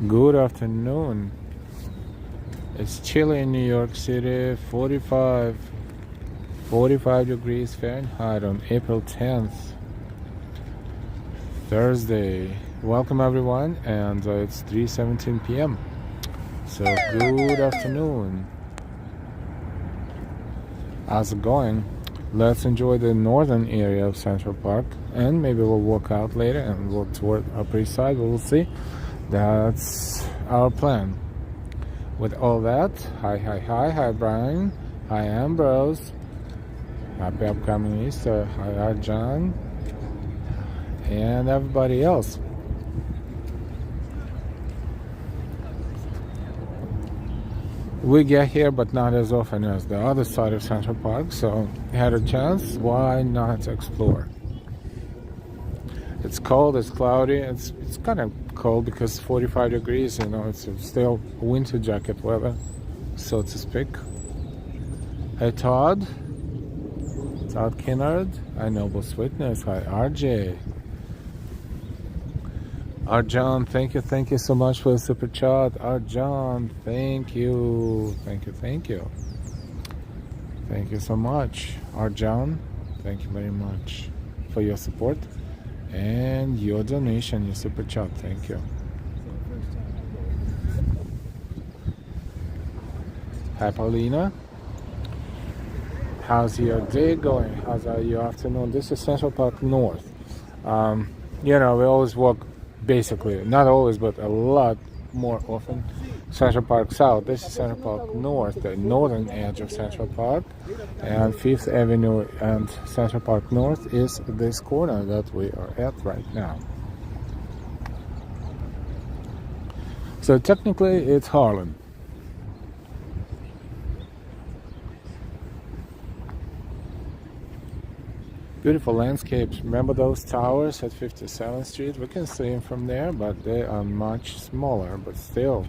Good afternoon. It's chilly in New York City, 45 degrees Fahrenheit on April 10th, Thursday. Welcome everyone, and it's 3:17 p.m. So good afternoon. How's it going? Let's enjoy the northern area of Central Park, and maybe we'll walk out later and walk toward Upper East Side. We'll see. That's our plan. With all that, hi Brian, hi Ambrose, happy upcoming Easter, hi John, and everybody else. We get here, but not as often as the other side of Central Park, so had a chance, why not explore? It's cold, it's cloudy, it's kind of cold because 45 degrees, you know, it's still winter jacket weather, so to speak. Hey Todd Kinnard, hi Noble Sweetness, hi RJ. Arjan, thank you so much for the super chat. Arjan, thank you so much. Arjan, thank you very much for your support and your donation, your super chat. Thank you. Hi Paulina, how's your day going? How's your afternoon? This is Central Park North. You know, we always walk, basically, not always, but a lot more often, Central Park South. This is Central Park North, the northern edge of Central Park, and 5th Avenue and Central Park North is this corner that we are at right now. So technically it's Harlem. Beautiful landscapes. Remember those towers at 57th Street? We can see them from there, but they are much smaller, but still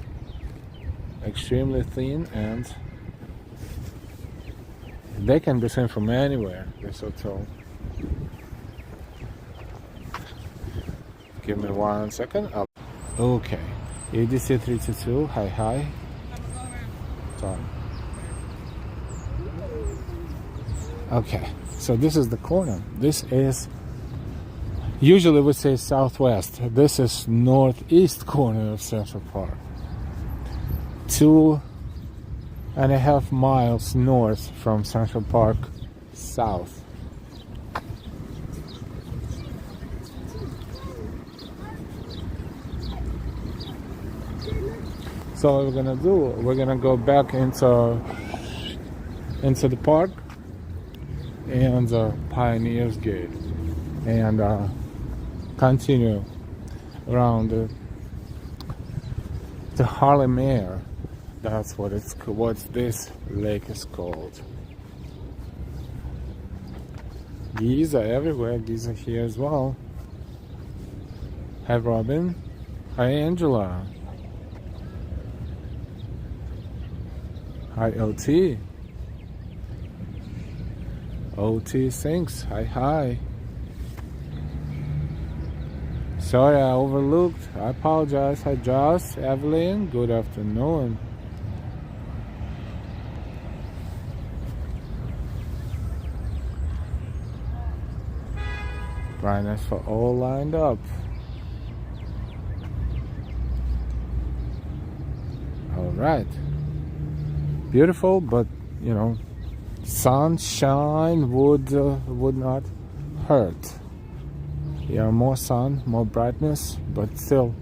extremely thin, and they can be seen from anywhere. They're so tall. Give me 1 second. Okay. EDC 322. Hi. Tom. Okay. So this is the corner. This is, usually we say southwest. This is northeast corner of Central Park. 2.5 miles north from Central Park South. So what we're gonna do, we're gonna go back into the park and Pioneers Gate, and continue around the Harlem Meer. That's what this lake is called. Geese are everywhere. Geese are here as well. Hi Robin. Hi Angela. Hi LT. OT Sinks, hi. Sorry I overlooked, I apologize. Hi Joss, Evelyn, good afternoon. Brightness for all lined up. Alright. Beautiful, but you know, sunshine would not hurt. Yeah, more sun, more brightness, but still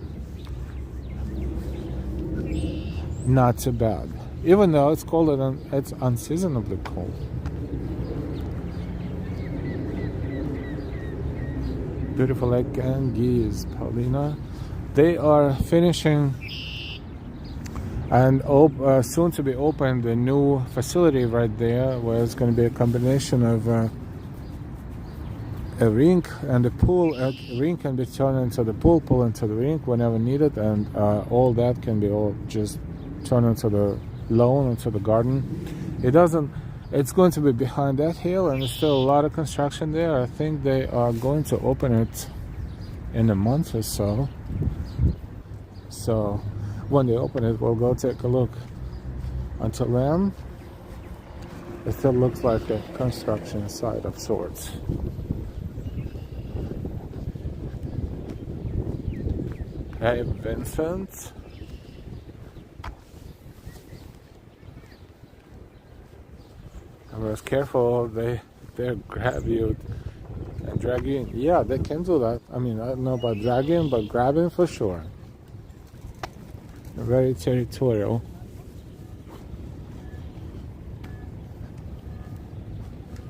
not too bad. Even though it's colder than, it's unseasonably cold. Beautiful lake and Geese, Paulina. They are finishing and soon to be opened the new facility right there, where it's going to be a combination of a rink and a pool. A rink can be turned into the pool into the rink whenever needed, and all that can be all just turned into the lawn, into the garden. It's going to be behind that hill, and there's still a lot of construction there. I think they are going to open it in a month or so. So when they open it, we'll go take a look. Until then, it still looks like a construction site of sorts. Hey, Vincent. I was careful, they grab you and drag you in. Yeah, they can do that. I mean, I don't know about dragging, but grabbing for sure. They're very territorial.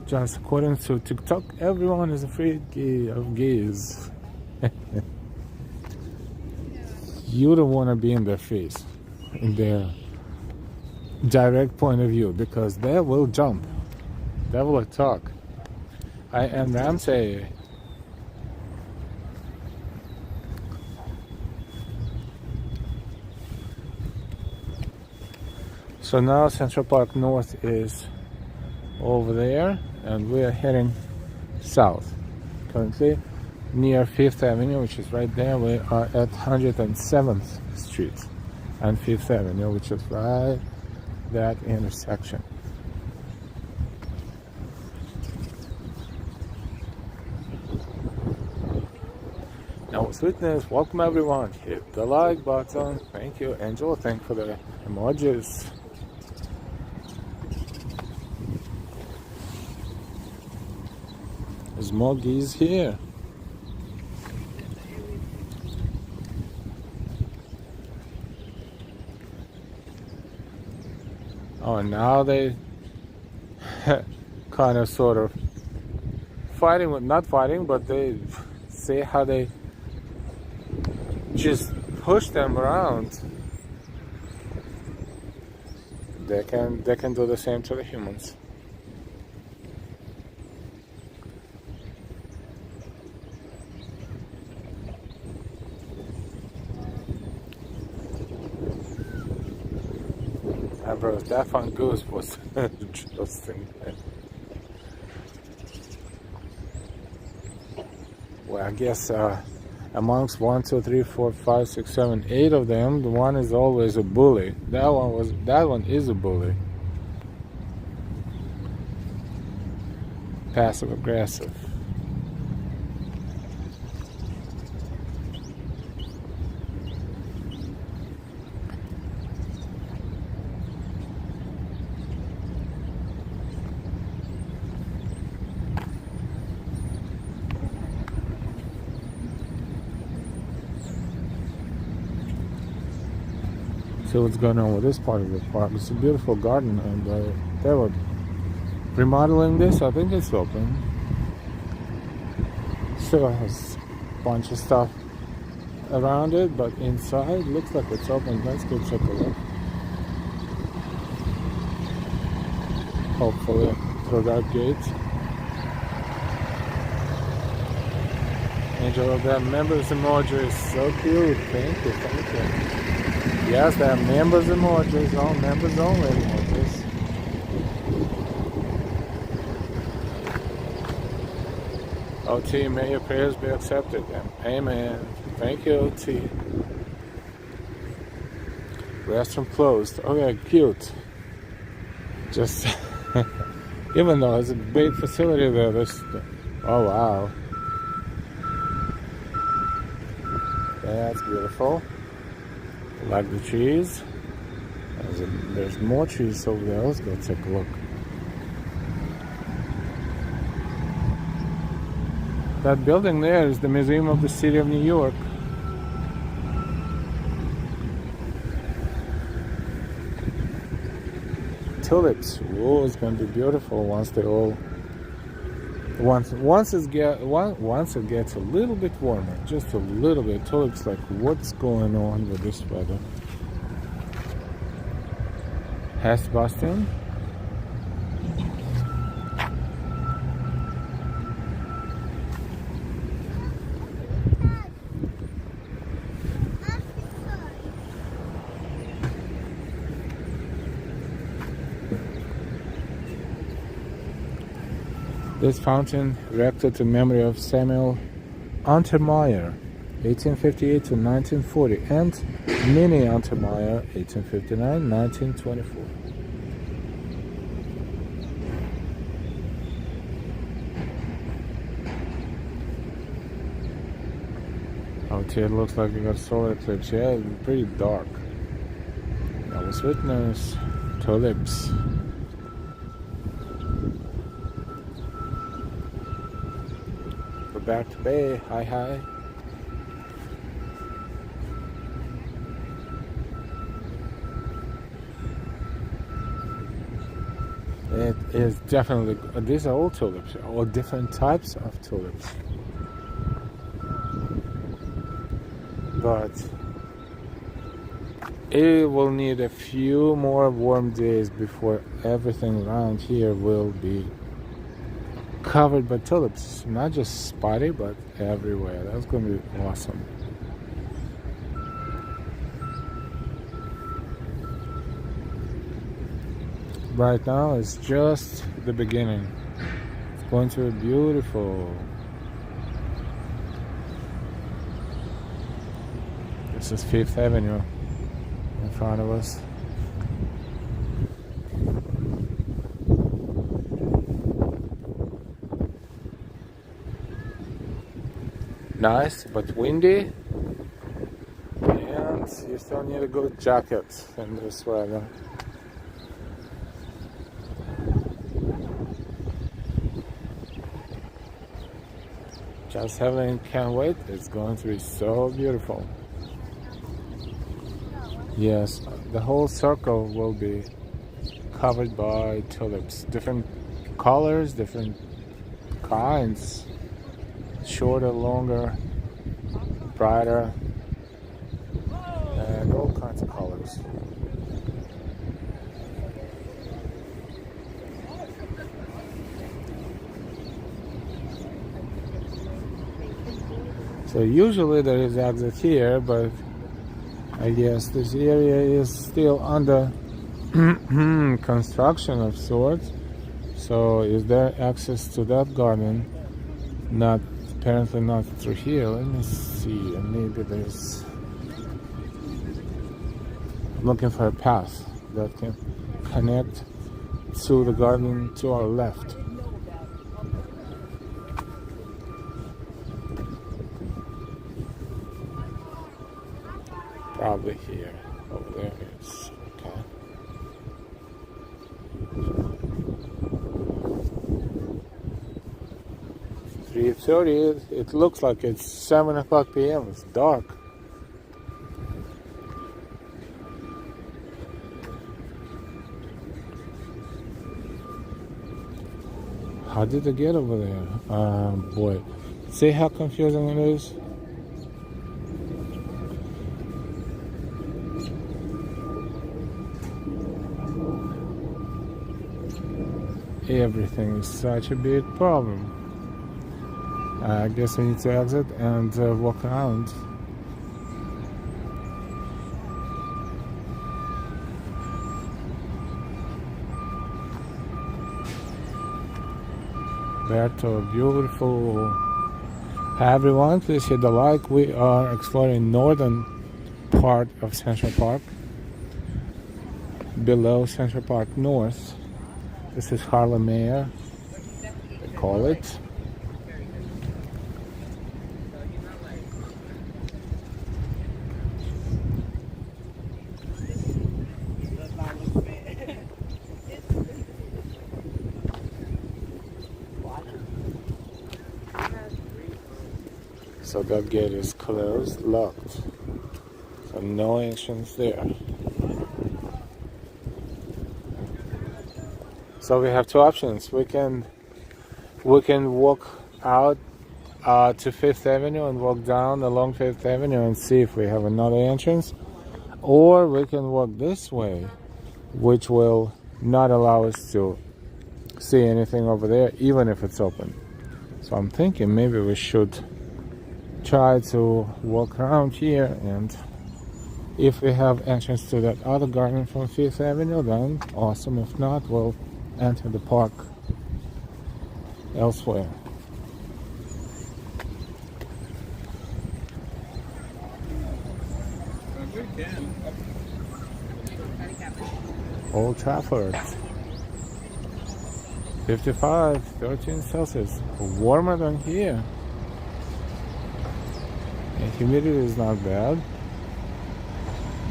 Just according to TikTok, everyone is afraid of gays. You don't want to be in their face, in their direct point of view, because they will jump, they will attack. I am Ramsey. So now Central Park North is over there, and we are heading south. Currently near 5th Avenue, which is right there. We are at 107th Street and 5th Avenue, which is right that intersection. Now, sweetness, welcome everyone. Hit the like button. Thank you, Angel. Thank you for the emojis. There's more geese here. Oh, and now they kind of sort of fighting with, not fighting, but they see how they just push them around. They can do the same to the humans. Bro, that fun goose was interesting. Well, I guess amongst 1, 2, 3, 4, 5, 6, 7, 8 of them, the one is always a bully. That one is a bully. Passive aggressive. So what's going on with this part of the park? It's a beautiful garden, and they were remodeling this. I think it's open. Still has a bunch of stuff around it, but inside looks like it's open. Let's go check a look. Hopefully through that gate. Angel, that members emoji is so cute. Thank you, thank you. Yes, they have members emojis, all members only emojis. Oh, T, may your prayers be accepted. Amen. Thank you, T. Restroom closed. Okay, cute. Just, even though it's a big facility there, there's, oh wow. That's beautiful. Like the trees. There's more trees over there. Let's go take a look. That building there is the Museum of the City of New York. Tulips. Oh, it's going to be beautiful once they all. Once it gets a little bit warmer, just a little bit. Tulips, like, what's going on with this weather? Has Boston. This fountain, erected in memory of Samuel Untermeyer, 1858 to 1940, and Minnie Untermeyer, 1859, 1924. Out here it looks like we got solar eclipse. Yeah, it's pretty dark. I was witness Tulips. We're back to Bay. Hi, hi. It is definitely, these are all tulips, all different types of tulips. But it will need a few more warm days before everything around here will be covered by tulips. Not just spotty, but everywhere. That's going to be awesome. Right now it's just the beginning. It's going to be beautiful. This is 5th Avenue in front of us. Nice, but windy. And you still need a good jacket in this weather. Just Heaven can't wait. It's going to be so beautiful. Yes, the whole circle will be covered by tulips. Different colors, different kinds. Shorter, longer, brighter, and all kinds of colors. So usually there is exit here, but I guess this area is still under construction of sorts. So is there access to that garden? Not, apparently not through here. Let me see, maybe there's, I'm looking for a path that can connect to the garden to our left. Probably here. Over there is. Okay. .30. It looks like it's 7 o'clock p.m. It's dark. How did I get over there? Boy. See how confusing it is? Everything is such a big problem. I guess we need to exit and walk around. Berto, beautiful. Hi everyone, please hit the like. We are exploring northern part of Central Park, below Central Park North. This is Harlem, Meer, they call it. So that gate is closed, locked. So no entrance there. So we have two options. We can walk out to 5th Avenue and walk down along 5th Avenue and see if we have another entrance, or we can walk this way, which will not allow us to see anything over there, even if it's open. So I'm thinking maybe we should try to walk around here, and if we have entrance to that other garden from 5th Avenue, then awesome. If not, we'll enter the park elsewhere. Old Trafford. 55, 13 Celsius. Warmer than here. And humidity is not bad.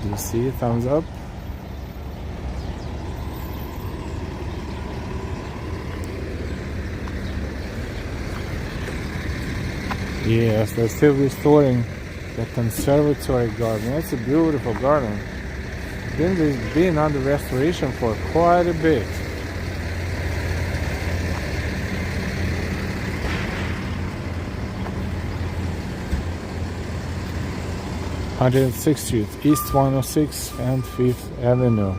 Do you see? Thumbs up. Yes, they're still restoring the Conservatory garden. It's a beautiful garden. Been under restoration for quite a bit. (106th Street), East 106 and 5th Avenue.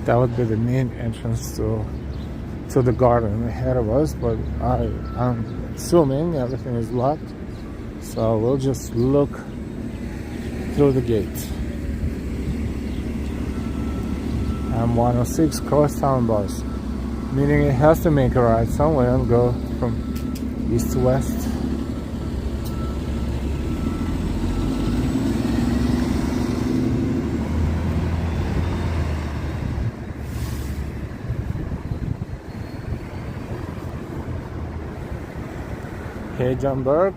That would be the main entrance to the garden ahead of us, but I'm assuming everything is locked, so we'll just look through the gate. M106 crosstown bus, meaning it has to make a right somewhere and go from east to west. Hey, John Burke.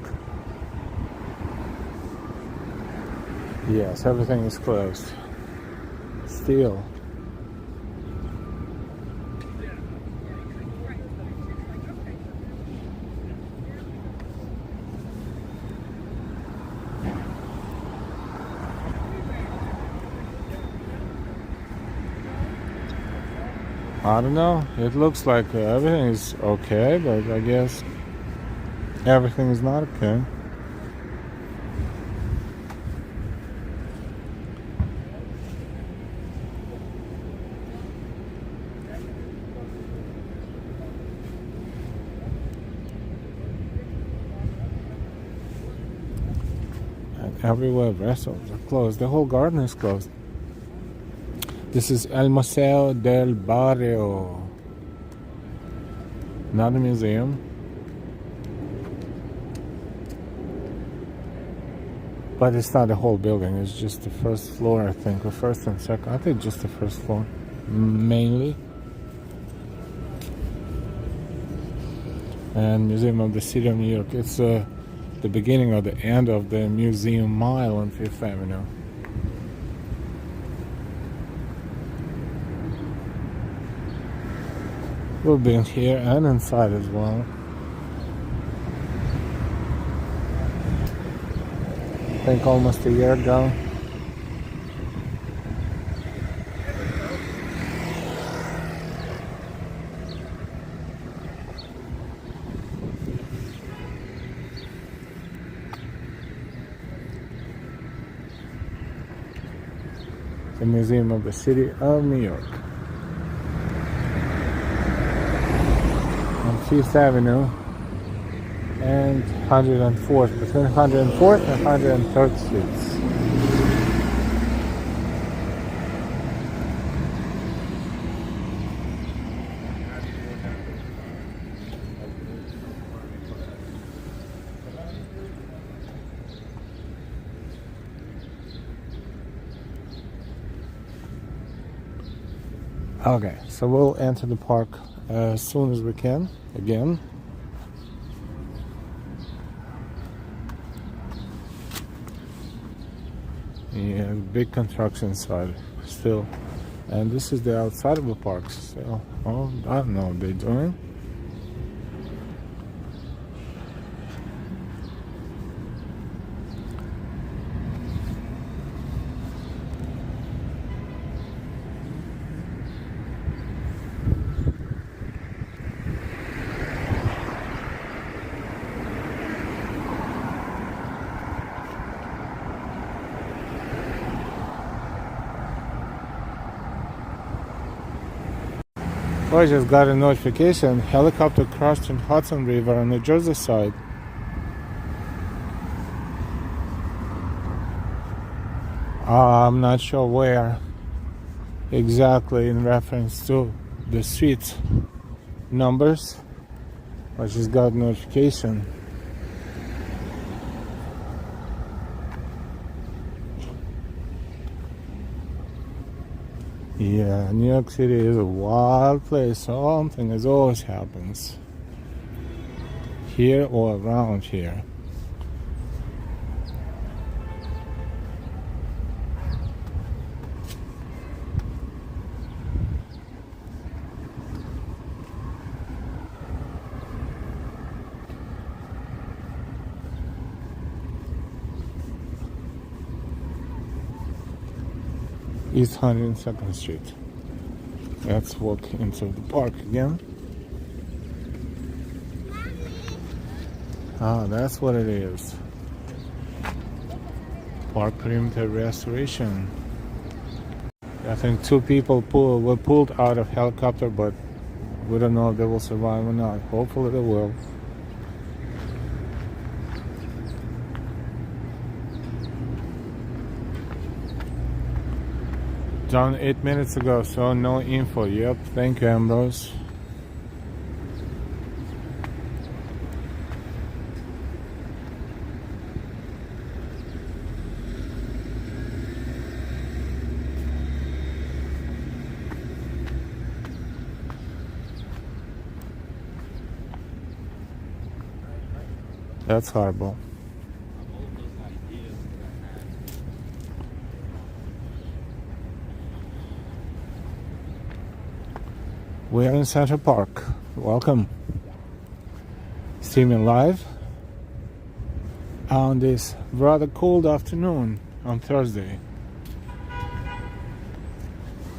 Yes, everything is closed. Still. I don't know. It looks like everything is okay, but I guess everything is not okay. And everywhere restaurants are closed. The whole garden is closed. This is El Museo del Barrio. Not a museum. But it's not the whole building, it's just the first floor, I think, or first and second. I think just the first floor, mainly. And Museum of the City of New York. It's the beginning or the end of the Museum Mile on 5th Avenue. We've been here and inside as well. I think almost a year ago. The Museum of the City of New York. On 5th Avenue and 104th, between 104th and 103rd Streets. Okay, so we'll enter the park as soon as we can, again. Yeah, big construction site still. And this is the outside of the park still. Oh, I don't know what they're doing. I just got a notification. Helicopter crashed in Hudson River on the Jersey side. I'm not sure where exactly in reference to the street numbers. I just got notification. Yeah, New York City is a wild place. Something as always happens here or around here. East 102nd Street. Let's walk into the park again. Ah, that's what it is. Park perimeter restoration. I think 2 people were pulled out of helicopter, but we don't know if they will survive or not. Hopefully they will. Done 8 minutes ago, so no info. Yep, thank you, Ambrose. That's horrible. We are in Central Park. Welcome. Streaming live on this rather cold afternoon on Thursday,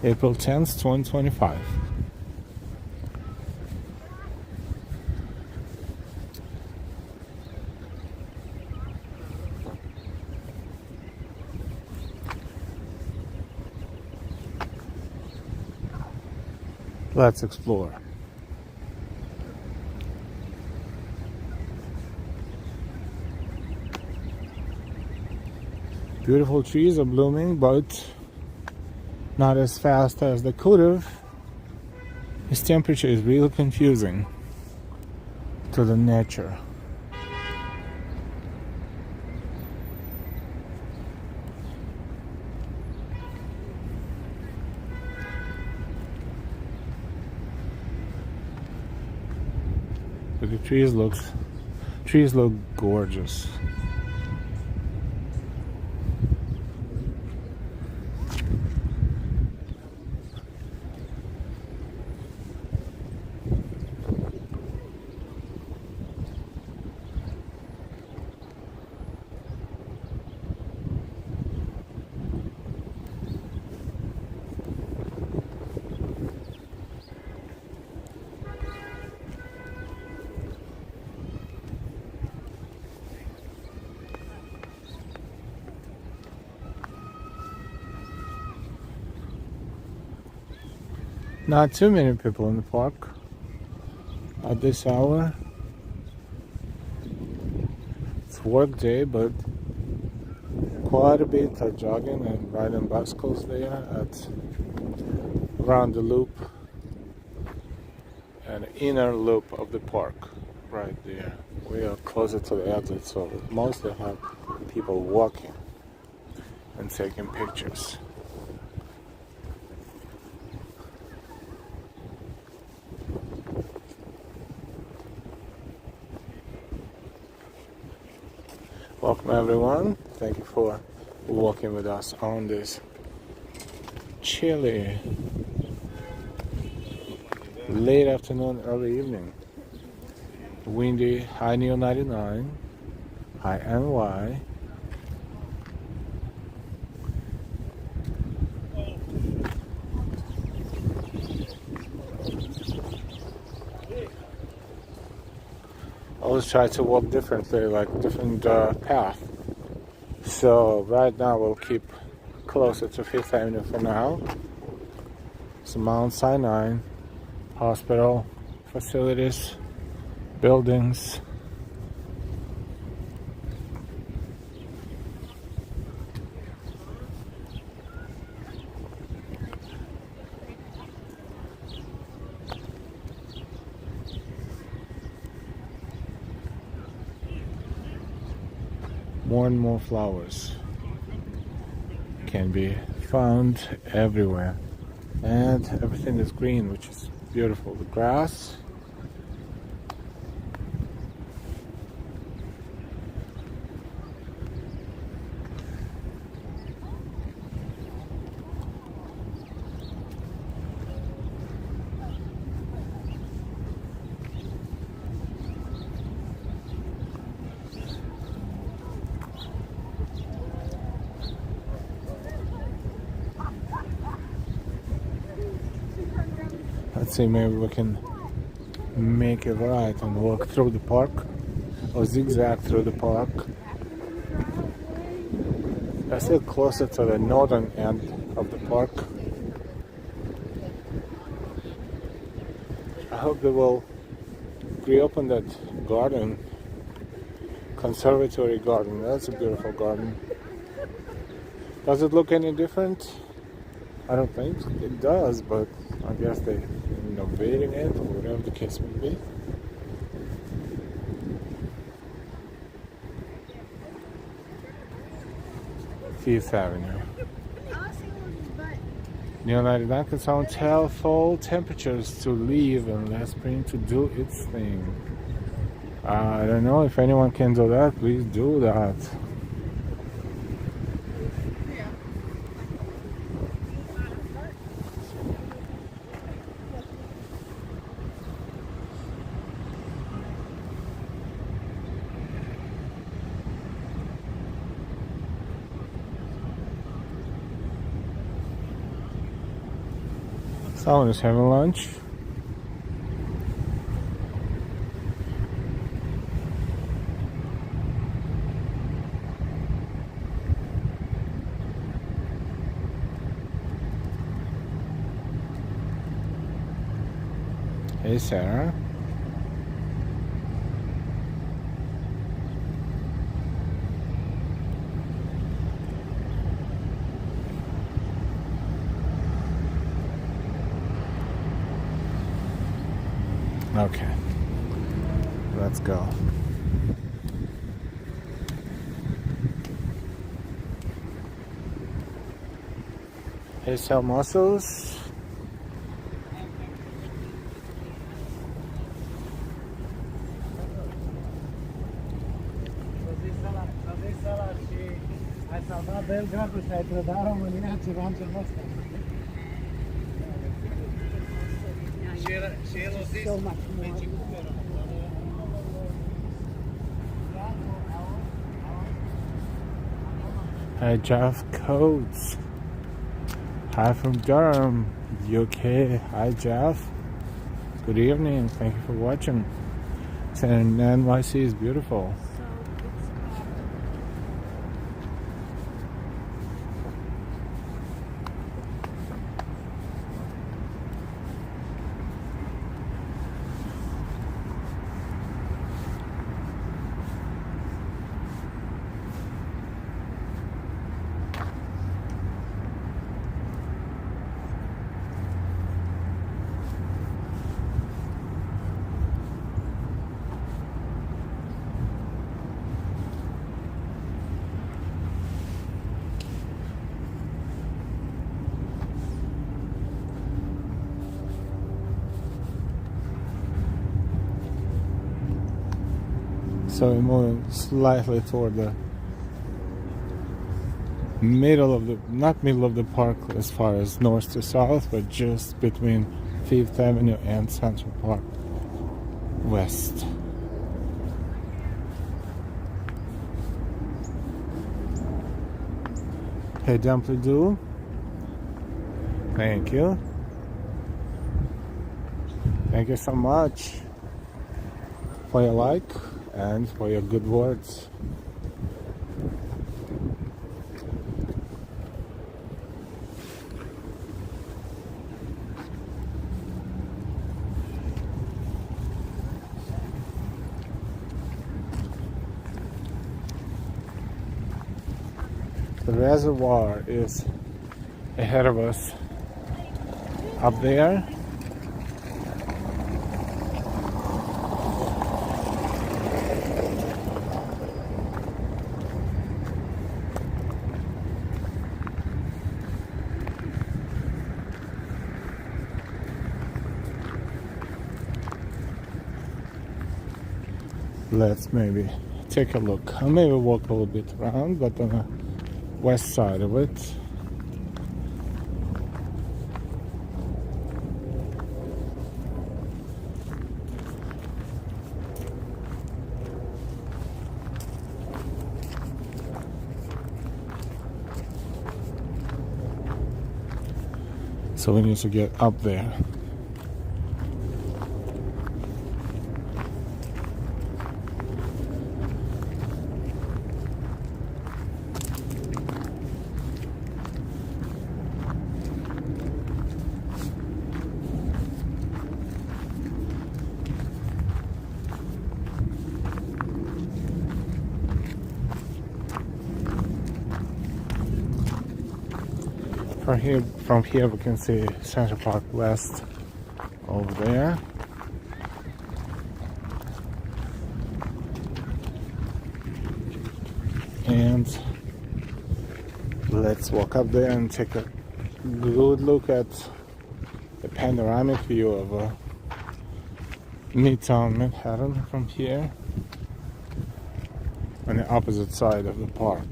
April 10th, 2025. Let's explore. Beautiful trees are blooming, but not as fast as they could have. This temperature is really confusing to the nature. But the trees look gorgeous. Not too many people in the park at this hour. It's work day, but quite a bit are jogging and riding bicycles there at around the loop and inner loop of the park right there. We are closer to the exit, so mostly have people walking and taking pictures. Welcome everyone. Thank you for walking with us on this chilly late afternoon, early evening. Windy, high near 99, high NY. Always try to walk differently, like different path. So right now we'll keep closer to Fifth Avenue for now. It's Mount Sinai, hospital, facilities, buildings. more and more flowers can be found everywhere, and everything is green, which is beautiful. The grass, let's see, maybe we can make a right and walk through the park or zigzag through the park. I'm still closer to the northern end of the park. I hope they will reopen that garden, Conservatory garden. That's a beautiful garden. Does it look any different? I don't think it does, but I guess they're innovating it, or whatever the case may be. Fifth Avenue. Near 99 sound tell fall temperatures to leave and let spring to do its thing. I don't know if anyone can do that. Please do that. Someone is having lunch. Hey, Sarah. Okay, let's go. Hey, sell mussels. So much more. Hi, Jeff Coates. Hi from Durham, UK. Hi, Jeff. Good evening. Thank you for watching. And NYC is beautiful. So we're moving slightly toward the middle of the, not middle of the park as far as north to south, but just between Fifth Avenue and Central Park West. Hey, Dumply Doo. Thank you. Thank you so much for your like and for your good words. The reservoir is ahead of us up there. let's maybe take a look. I'll maybe walk a little bit around, but on the west side of it. So we need to get up there. From here we can see Central Park West over there. And let's walk up there and take a good look at the panoramic view of Midtown Manhattan from here on the opposite side of the park.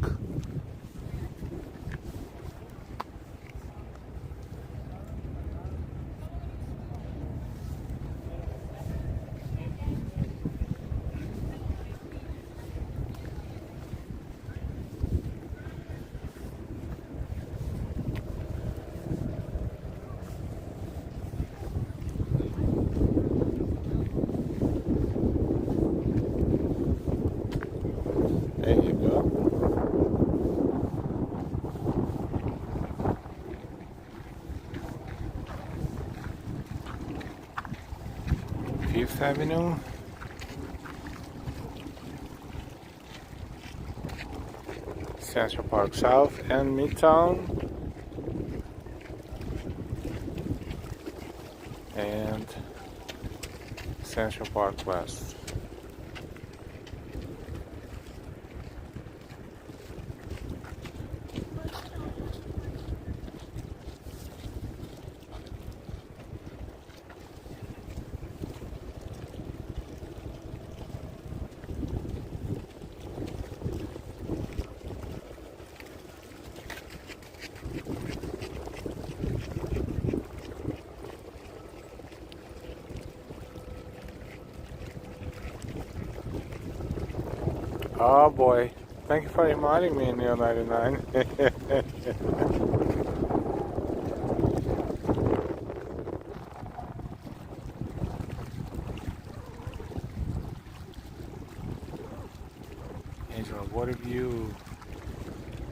There you go. Fifth Avenue. Central Park South and Midtown. And Central Park West. Oh boy, thank you for reminding me, Neo 99. Angel, what have you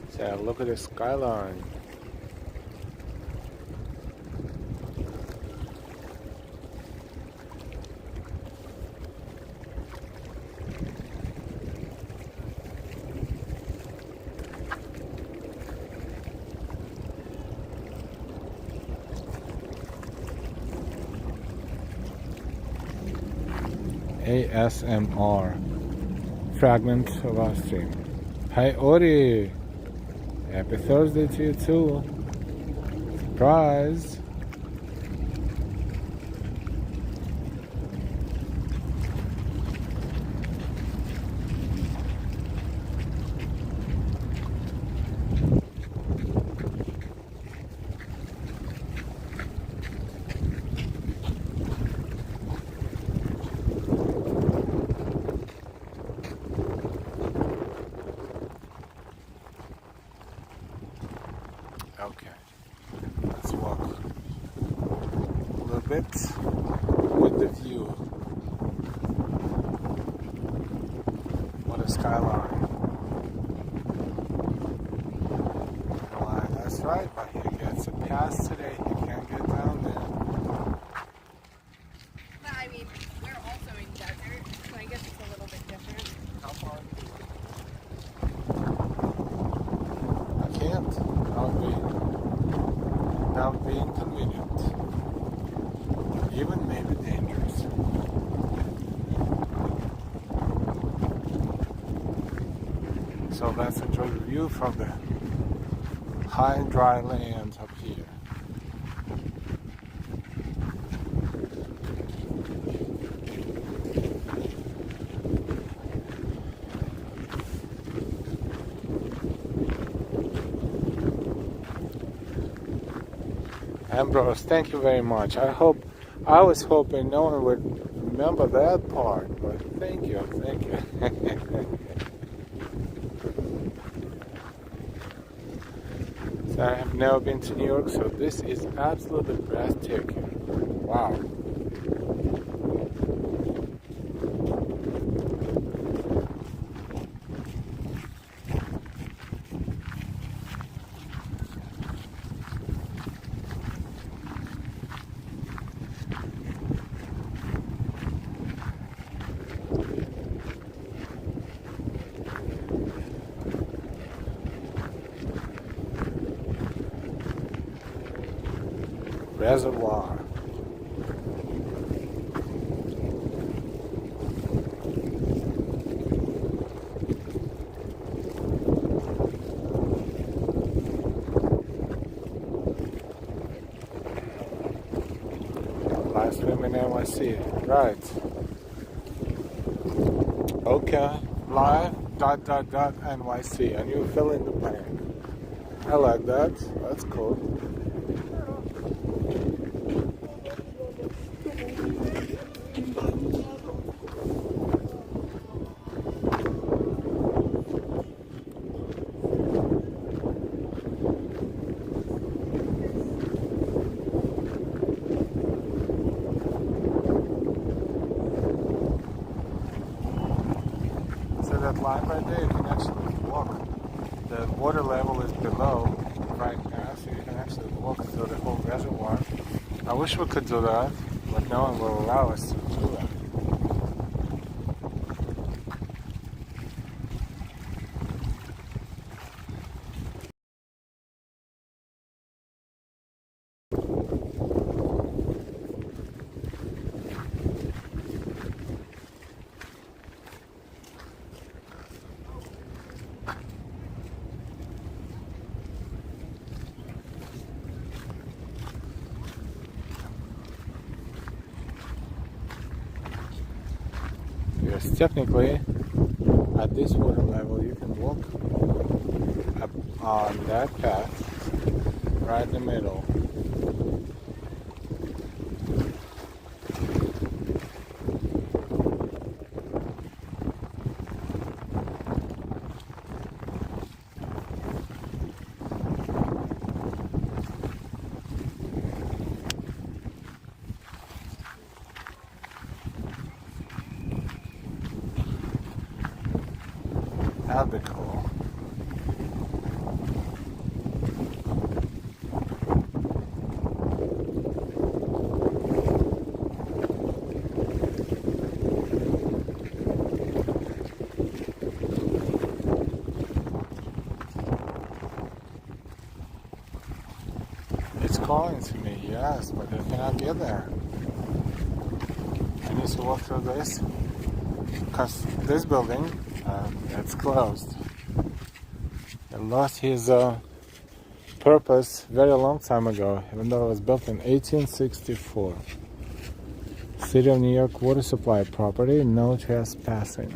said? Look at the skyline. ASMR fragment of our stream. Hi Ori, happy Thursday to you too. Surprise. Okay, let's walk a little bit with the view. What a skyline. Why, that's right, but he gets a pass today. He can't get down there. But I mean, we're also in desert, so I guess it's a little bit different. How far? I can't. That would be inconvenient. Even maybe dangerous. So let's enjoy the view from the high and dry land up here. Ambrose, thank you very much. I was hoping no one would remember that part, but thank you. So I have never been to New York, so this is absolutely breathtaking. Wow. Reservoir. Live stream in NYC. Right. Okay. Live .NYC, and you fill in the blank. I like that. That's cool. That line right there, you can actually walk. The water level is below right now, so you can actually walk through the whole reservoir. I wish we could do that, but no one will allow us to do that. Yes, technically, at this water level, you can walk up on that path right in the middle. That'd be cool. It's calling to me, yes, but I cannot get there. I need to walk through this, because this building, it's closed. It lost his purpose very long time ago, even though it was built in 1864. City of New York water supply property, no trespassing.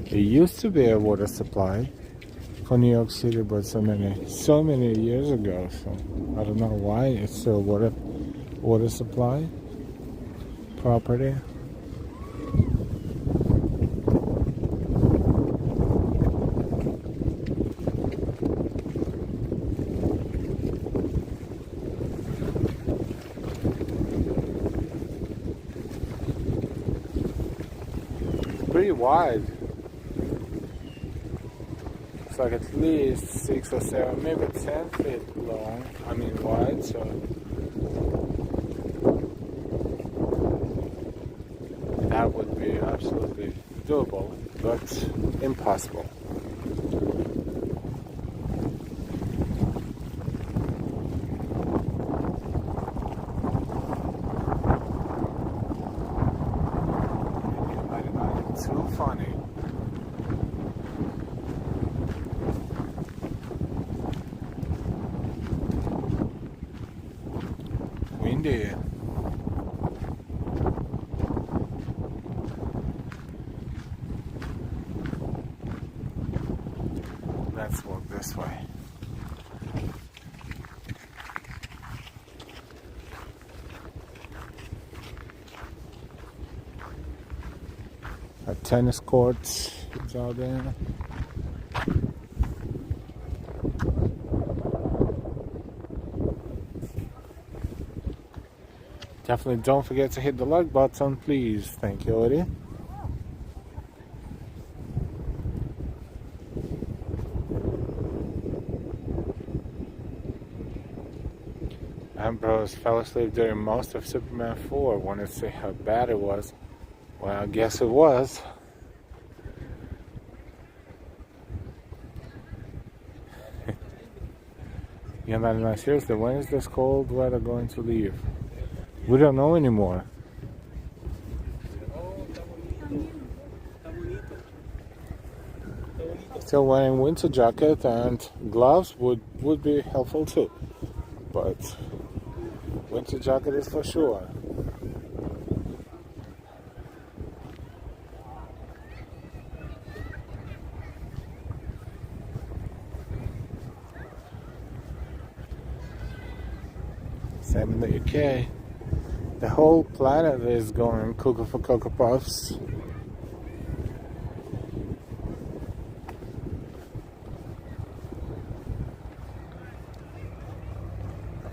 It used to be a water supply for New York City, but so many years ago, so I don't know why it's still water supply property. Pretty wide. It's like at least 6 or 7, maybe 10 feet long. I mean wide, so that would be absolutely doable, but impossible. Too funny. Windy. Let's walk this way. tennis courts is out there. Definitely don't forget to hit the like button, please. Thank you, Odie. Ambrose fell asleep during most of Superman 4. Wanted to see how bad it was. Well, I guess it was. Yeah, man, seriously, when is this cold weather going to leave? We don't know anymore. Still wearing winter jacket and gloves would be helpful too. But winter jacket is for sure. Same in the UK. The whole planet is going cuckoo for Cocoa Puffs.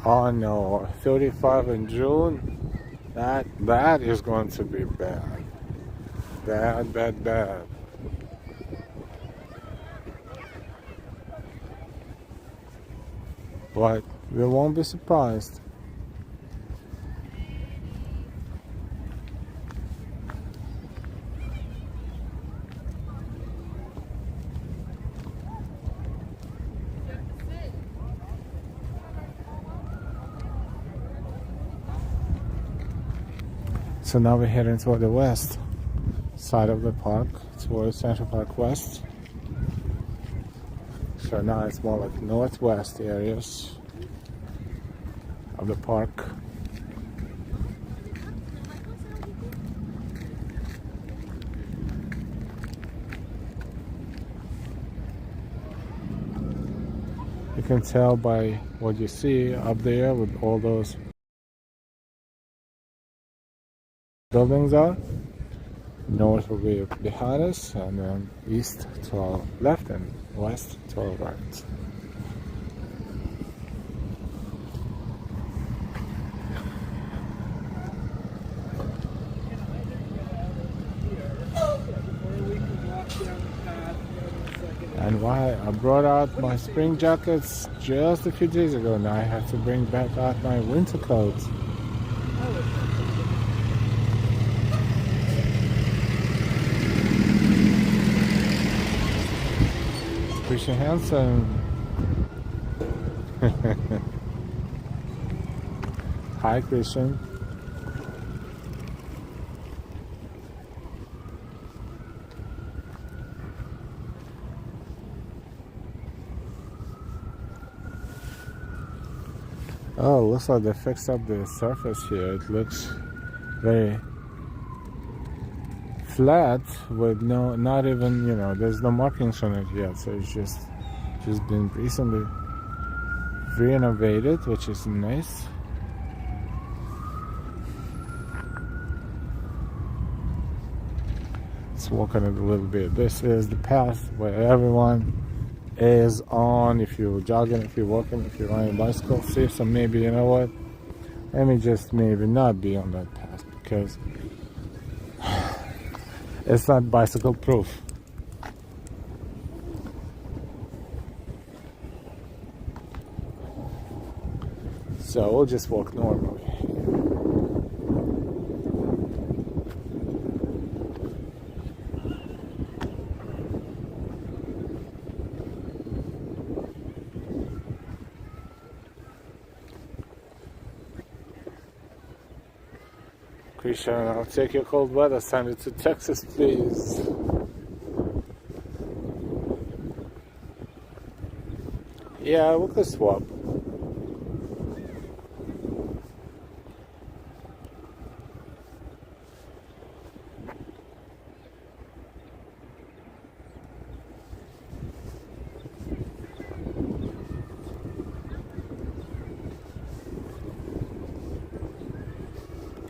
Oh no, 35 in June? That is going to be bad. Bad. But we won't be surprised. So now we're heading toward the west side of the park, towards Central Park West. So now it's more like northwest areas of the park. You can tell by what you see up there with all those buildings are. North will be behind us, and then east to our left and west to our right. And why I brought out my spring jackets just a few days ago, now I have to bring back out my winter coats. Christian Hansen. Hi, Christian. Oh, looks like they fixed up the surface here. It looks very flat with not even, there's no markings on it yet, so it's just been recently renovated, which is nice. Let's walk on it a little bit. This is the path where everyone is on. If you're jogging, if you're walking, if you're riding a bicycle, see. So maybe, you know what, let me just maybe not be on that path, because it's not bicycle proof. So we'll just walk normally. Christian, I'll take your cold weather, send it to Texas, please. Yeah, we could swap.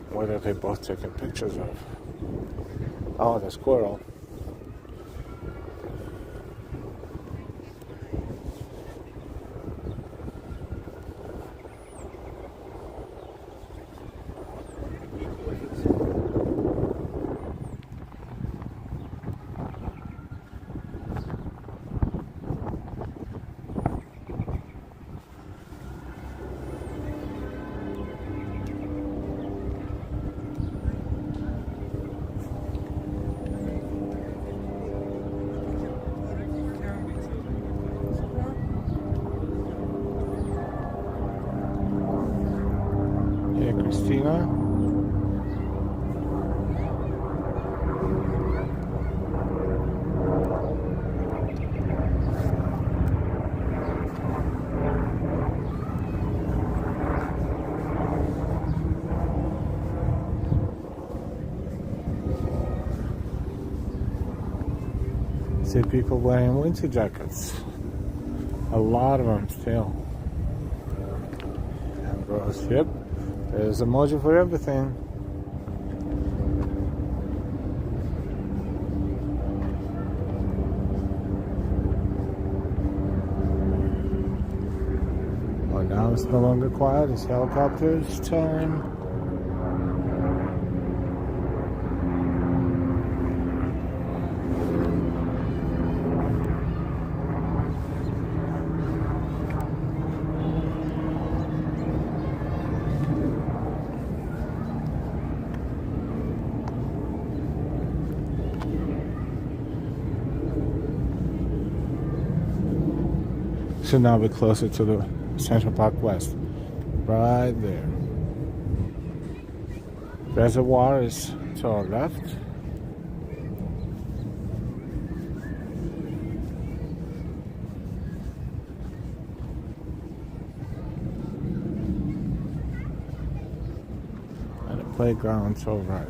What are they both taking pictures of? Oh, the squirrel. see people wearing winter jackets. A lot of them still. Ambrose, yep. There's emoji for everything. Oh, now it's no longer quiet. It's helicopters time. Should now be closer to the Central Park West. Right there. Reservoir is to our left. And the playground to our right.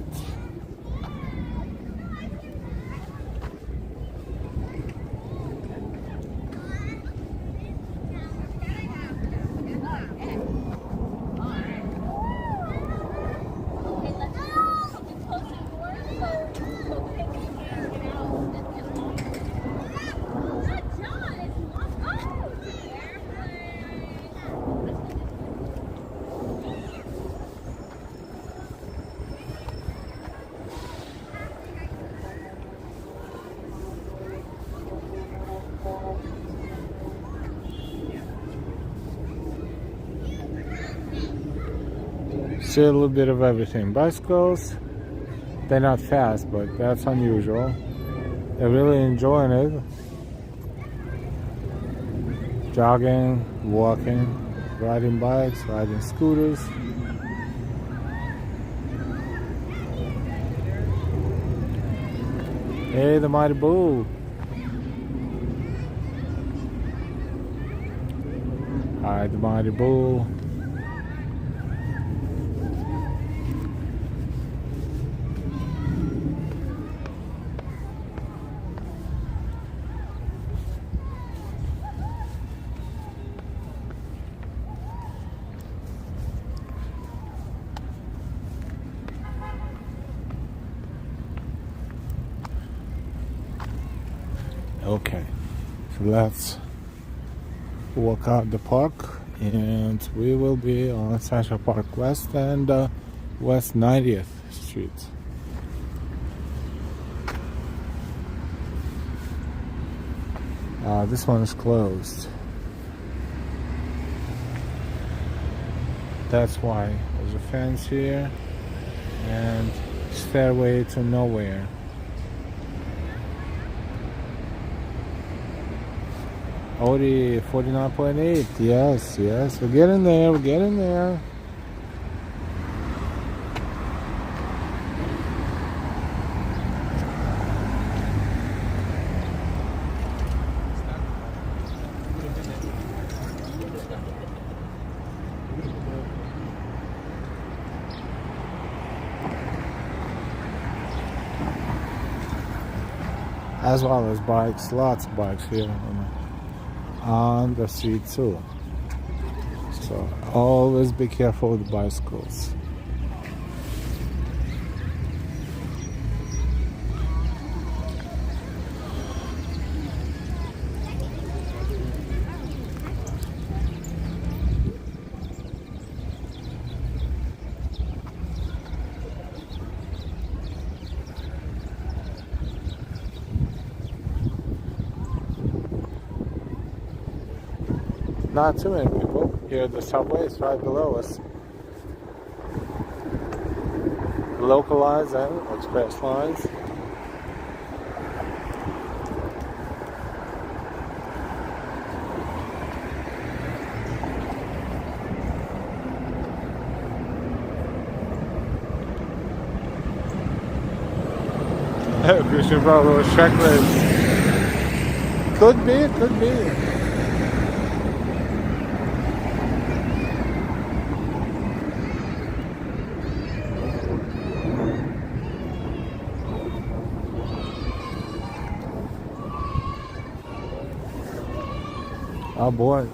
See a little bit of everything. Bicycles, they're not fast, but that's unusual. They're really enjoying it. Jogging, walking, riding bikes, riding scooters. Hey, the mighty bull. Hi, the mighty bull. Okay, so let's walk out the park, and we will be on Central Park West and West 90th Street. This one is closed. That's why there's a fence here and stairway to nowhere. Audi 49.8, yes, we're getting there. As well as bikes, lots of bikes here on the street too. So always be careful with bicycles. Not too many people. Here the subway is right below us. Localized and express lines. Christian Bravo checklist. Could be. Oh boy.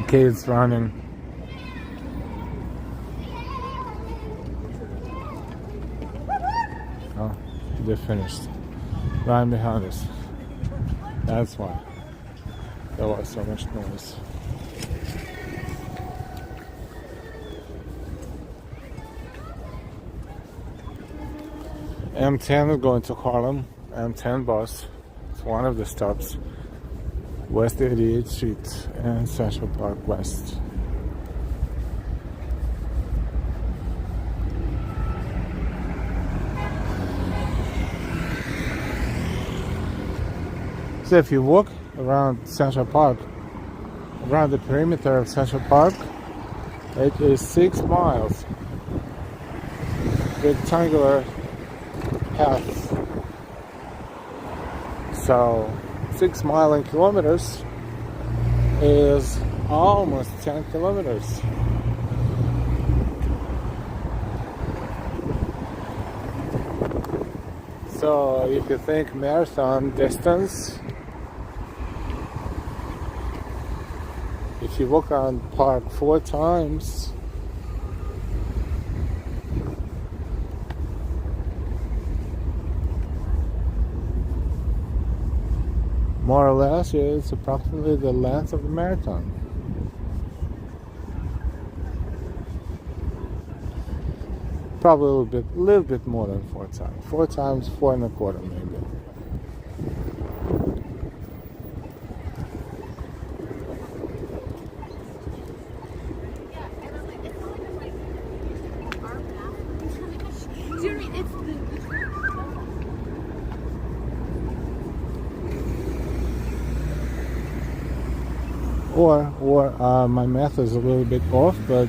Kids running. Oh, they're finished. Right behind us. That's why there was so much noise. M10 is going to Harlem. M10 bus. It's one of the stops. West 88th Street and Central Park West. So if you walk around Central Park, around the perimeter of Central Park, it is 6 miles. Rectangular path. So 6 miles in kilometers is almost 10 kilometers. So if you think marathon distance, if you walk around the park 4 times, more or less, it's approximately the length of the marathon. Probably a little bit more than 4 times. 4 times, 4 and a quarter, maybe. Or my math is a little bit off, but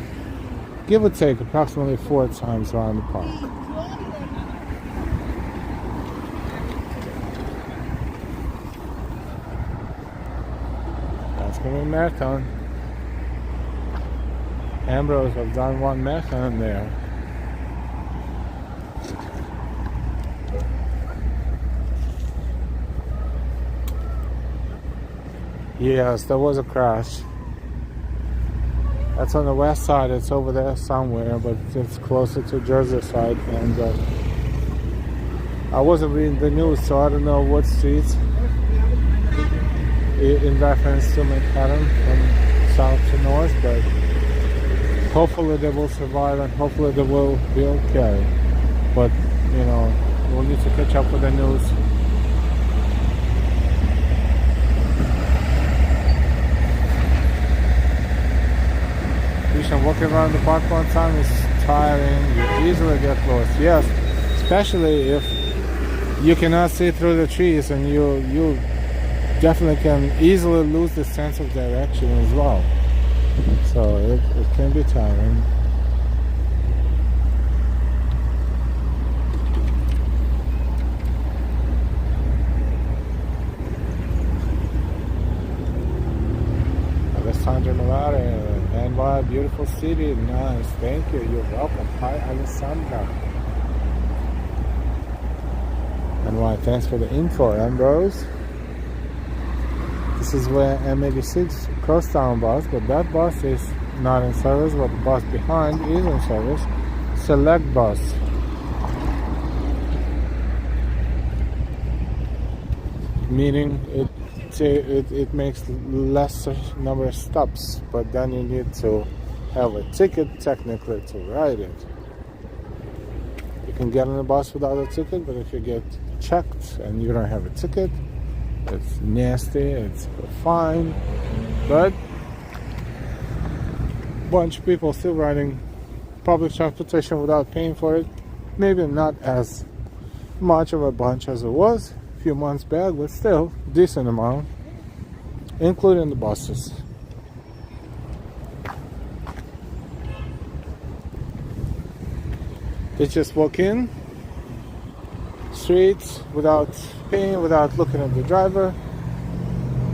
give or take approximately 4 times around the park. That's gonna be a marathon. Ambrose have done 1 marathon there. Yes, there was a crash. That's on the west side. It's over there somewhere, but it's closer to Jersey side. And I wasn't reading the news, so I don't know what streets in reference to Manhattan from south to north. But hopefully they will survive, and hopefully they will be okay. But you know, we'll need to catch up with the news. Walking around the park one time is tiring. You easily get lost. Yes, especially if you cannot see through the trees, and you definitely can easily lose the sense of direction as well. So it can be tiring. Alessandro Malare. NY, beautiful city, nice, thank you, you're welcome. Hi, Alessandra. NY, thanks for the info, Ambrose. This is where M86 crosstown bus, but that bus is not in service, but the bus behind is in service. Select bus. Meaning it makes less number of stops, but then you need to have a ticket technically to ride it. You can get on the bus without a ticket, but if you get checked and you don't have a ticket, it's nasty, it's a fine. But a bunch of people still riding public transportation without paying for it. Maybe not as much of a bunch as it was few months back, but still decent amount, including the buses. They just walk in streets without paying, without looking at the driver.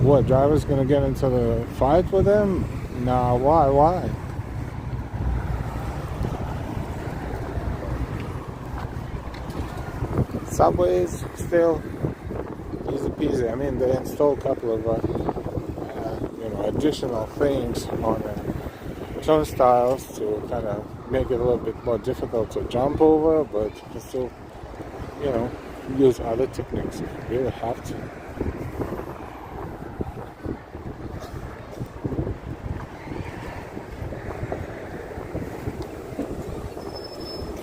What, driver's gonna get into the fight with them? Nah, why? Subways still easy easy. I mean, they installed a couple of additional things on turnstiles to kind of make it a little bit more difficult to jump over, but you can still, use other techniques if you really have to.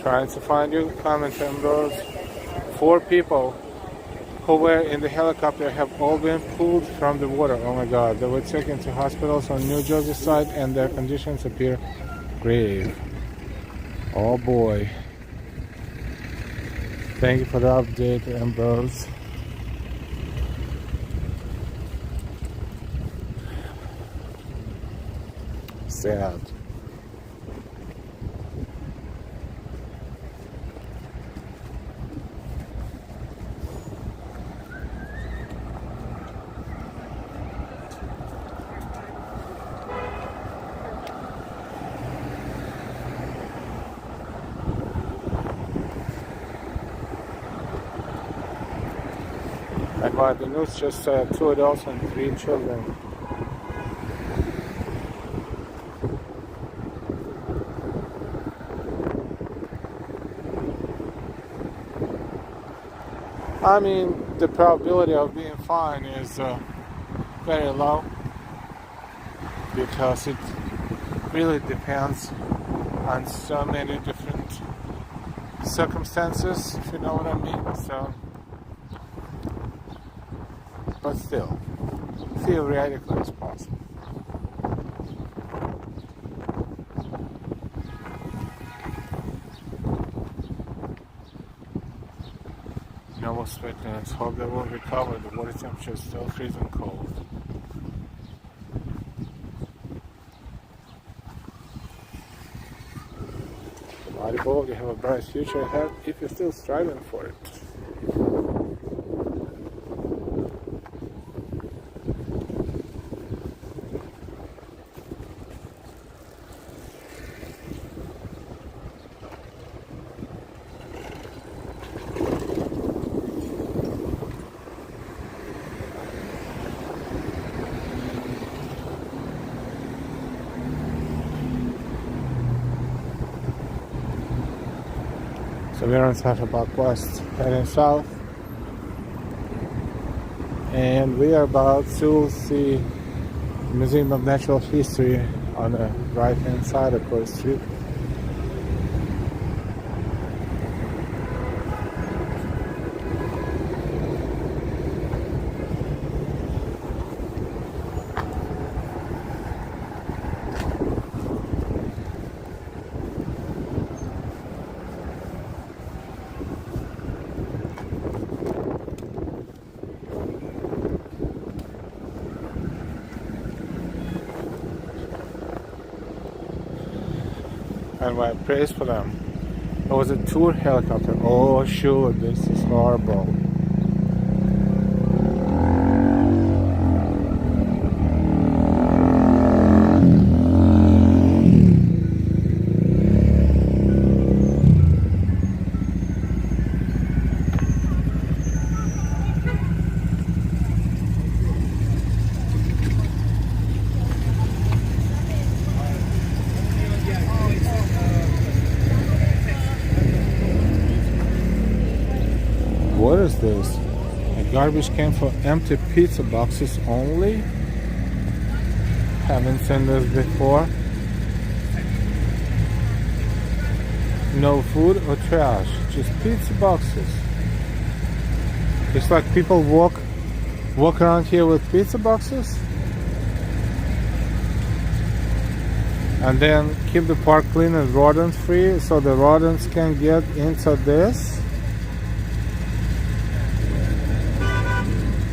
Trying to find you. Comment on those. 4 people who were in the helicopter have all been pulled from the water. Oh my God. They were taken to hospitals on New Jersey side and their conditions appear grave. Oh boy. Thank you for the update, Ambrose. Sad. The news just said 2 adults and 3 children. I mean, the probability of being fine is very low because it really depends on so many different circumstances, if you know what I mean. So. But still, theoretically it's possible. No sweetness. Hope they will recover. The water temperature is still freezing cold. Audible, you have a bright future ahead if you're still striving for it. So we're on Central Park West, heading south, and we are about to see the Museum of Natural History on the right-hand side of the street. And I praise for them. It was a tour helicopter. Oh shoot, this is horrible. What is this? A garbage can for empty pizza boxes only? Haven't seen this before. No food or trash, just pizza boxes. It's like people walk around here with pizza boxes and then keep the park clean and rodent free so the rodents can get into this.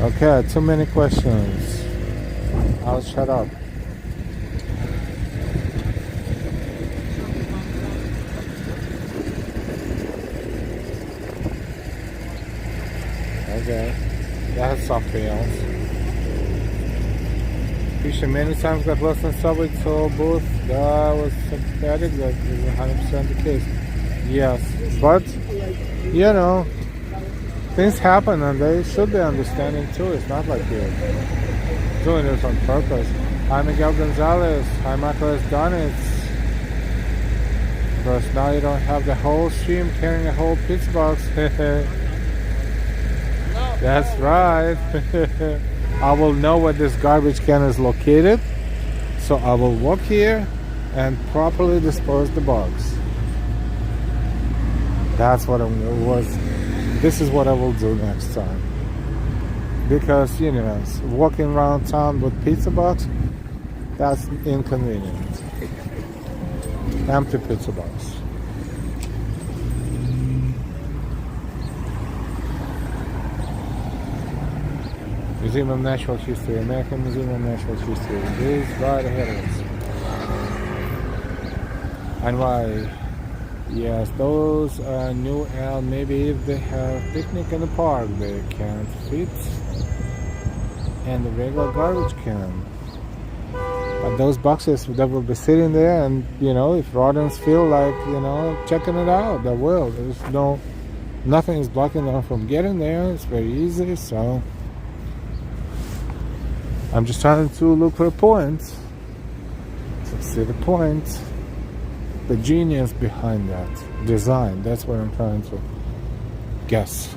Okay, too many questions. I'll shut up. Okay, that's something else. Fisher many times got lost in subway toll booth. That was sympathetic. That is 100% the case. Yes, but you know, things happen and they should be understanding too. It's not like you're doing this on purpose. Hi Miguel Gonzalez. Hi Michael Donitz. Because now you don't have the whole stream carrying a whole pizza box. That's right. I will know where this garbage can is located. So I will walk here and properly dispose the box. That's what this is what I will do next time. Because, you know, walking around town with pizza box, that's inconvenient. Empty pizza box. Museum of Natural History, American Museum of Natural History. Is right ahead of us. And why? Yes, those are new, and maybe if they have picnic in the park, they can't fit in the regular garbage can. But those boxes that will be sitting there, and you know, if rodents feel like, you know, checking it out, they will. There's nothing is blocking them from getting there. It's very easy. So I'm just trying to look for a point. So see the point. The genius behind that design, that's what I'm trying to guess.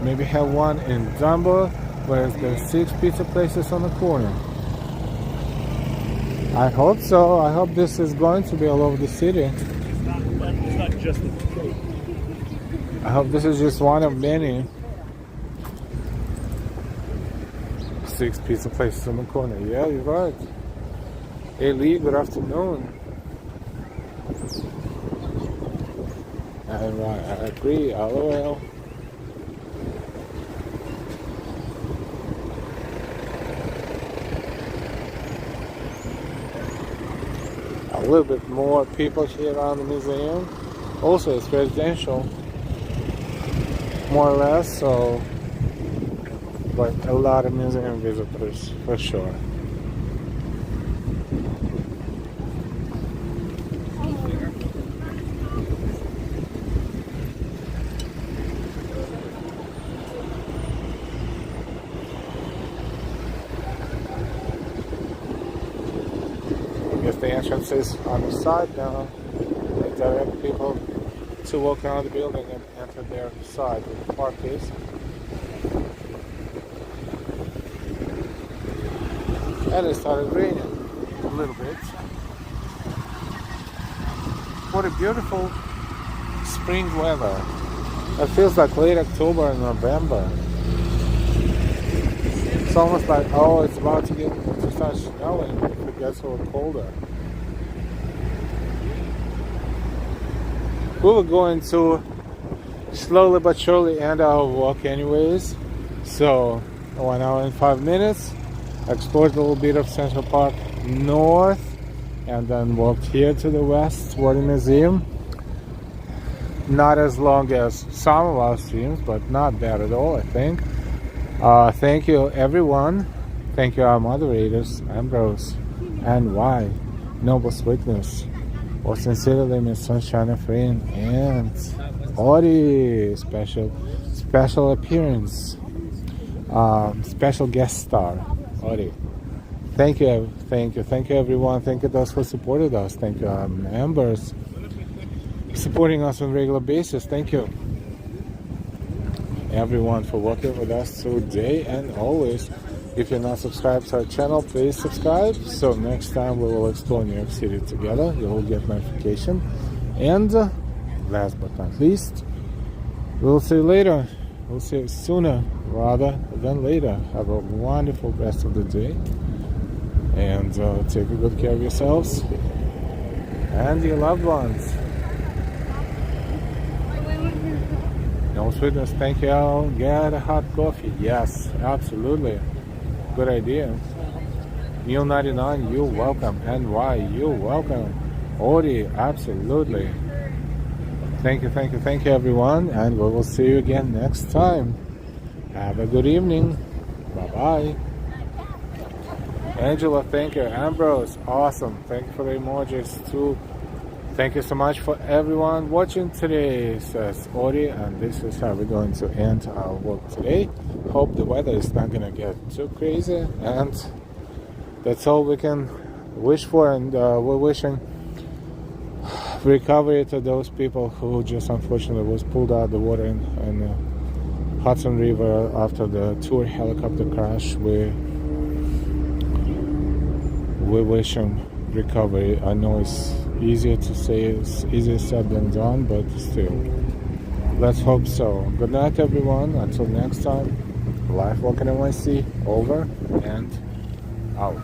Maybe have one in Dumbo, where there's 6 pizza places on the corner. I hope so. I hope this is going to be all over the city. It's not just the cake. I hope this is just one of many. 6 pizza places on the corner. Yeah, you're right. Hey Lee, good afternoon. I agree, LOL. A little bit more people here around the museum. Also, it's residential, more or less, so, but a lot of museum visitors for sure. The entrance is on the side now. They direct people to walk around the building and enter their side where the park is. And it started raining a little bit. What a beautiful spring weather. It feels like late October and November. It's almost like, oh, it's about to start snowing if it gets a little colder. We were going to slowly but surely end our walk anyways. So 1 hour and 5 minutes. Explored a little bit of Central Park north and then walked here to the west toward the museum. Not as long as some of our streams, but not bad at all, I think. Thank you everyone. Thank you our moderators, Ambrose and Y, Noble Sweetness, or Sincerely Miss Sunshine of Rain, and Audie, special appearance, special guest star, Audie. Thank you everyone. Thank you those who supported us. Thank you our members supporting us on a regular basis. Thank you everyone for working with us today and always. If you're not subscribed to our channel, please subscribe. So next time we will explore New York City together. You will get notification. And last but not least, we'll see you later. We'll see you sooner rather than later. Have a wonderful rest of the day. And take good care of yourselves and your loved ones. No sweetness, thank you all. Get a hot coffee. Yes, absolutely. Good idea. Neil 99, you're welcome. NY, you're welcome. Audie, absolutely. Thank you everyone, and we will see you again next time. Have a good evening. Bye bye. Angela, thank you. Ambrose, awesome. Thank you for the emojis too. Thank you so much for everyone watching today, says Ori, and this is how we're going to end our walk today. Hope the weather is not gonna get too crazy, and that's all we can wish for, and we're wishing recovery to those people who just unfortunately was pulled out of the water in the Hudson River after the tour helicopter crash. We wish them recovery. I know it's easier to say, it's easier said than done, but still, let's hope so. Good night, everyone. Until next time, Life Walking NYC over and out.